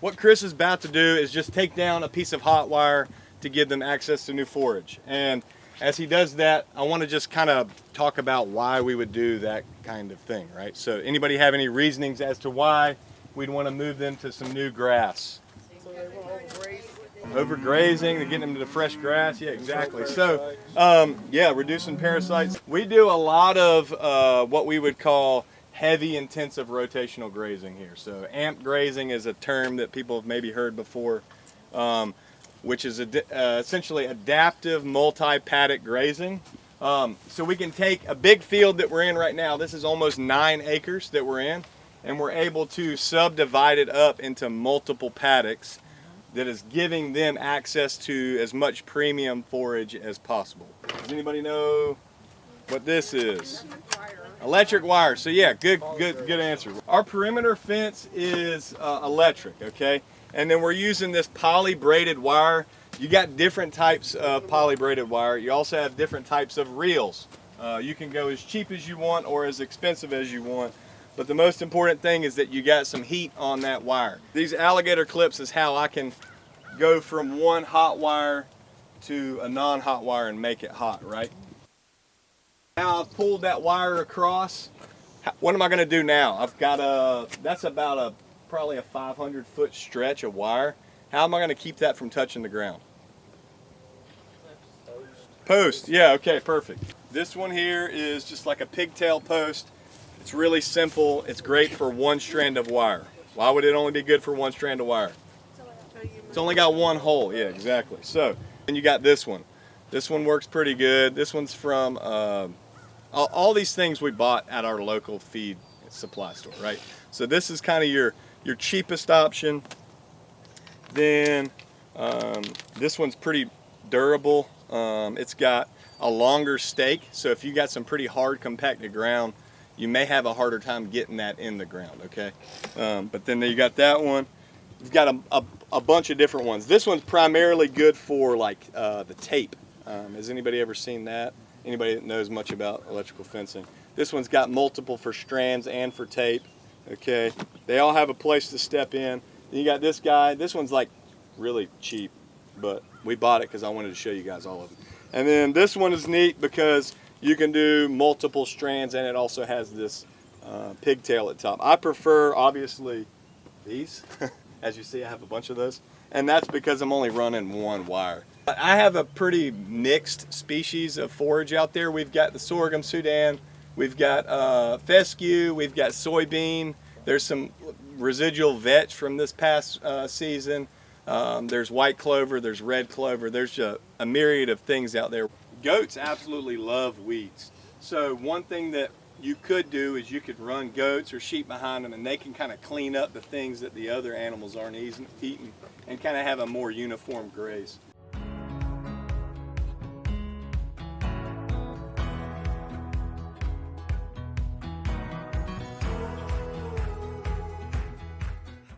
what Chris is about to do is just take down a piece of hot wire to give them access to new forage. And as he does that, I want to just kind of talk about why we would do that kind of thing, right? So anybody have any reasonings as to why we'd want to move them to some new grass? Overgrazing, to get them to the fresh grass. Yeah, exactly. So, yeah, reducing parasites. We do a lot of what we would call heavy intensive rotational grazing here. So amp grazing is a term that people have maybe heard before, which is essentially adaptive multi-paddock grazing. So we can take a big field that we're in right now. This is almost 9 acres that we're in, and we're able to subdivide it up into multiple paddocks that is giving them access to as much premium forage as possible. Does anybody know what this is? Electric wire. So yeah, good answer. Our perimeter fence is electric, okay? And then we're using this poly braided wire. You got different types of poly braided wire. You also have different types of reels. You can go as cheap as you want or as expensive as you want. But the most important thing is that you got some heat on that wire. These alligator clips is how I can go from one hot wire to a non-hot wire and make it hot, right? Now I've pulled that wire across. What am I going to do now? I've got that's about probably a 500-foot stretch of wire. How am I going to keep that from touching the ground? Post. Yeah, okay, perfect. This one here is just like a pigtail post. It's really simple. It's great for one strand of wire. Why would it only be good for one strand of wire? It's only got one hole. Yeah, exactly. So, and you got this one. This one works pretty good. This one's from all these things we bought at our local feed supply store, right? So this is kind of your cheapest option. Then this one's pretty durable. It's got a longer stake, so if you got some pretty hard compacted ground, you may have a harder time getting that in the ground, okay? But then you got that one. You've got a bunch of different ones. This one's primarily good for like the tape. Has anybody ever seen that? Anybody that knows much about electrical fencing? This one's got multiple for strands and for tape, okay? They all have a place to step in. Then you got this guy. This one's like really cheap, but we bought it because I wanted to show you guys all of them. And then this one is neat because you can do multiple strands, and it also has this pigtail at the top. I prefer, obviously, these. As you see, I have a bunch of those, and that's because I'm only running one wire. I have a pretty mixed species of forage out there. We've got the sorghum Sudan, we've got fescue, we've got soybean. There's some residual vetch from this past season. There's white clover, there's red clover. There's a myriad of things out there. Goats absolutely love weeds. So one thing that you could do is you could run goats or sheep behind them, and they can kind of clean up the things that the other animals aren't eating and kind of have a more uniform graze.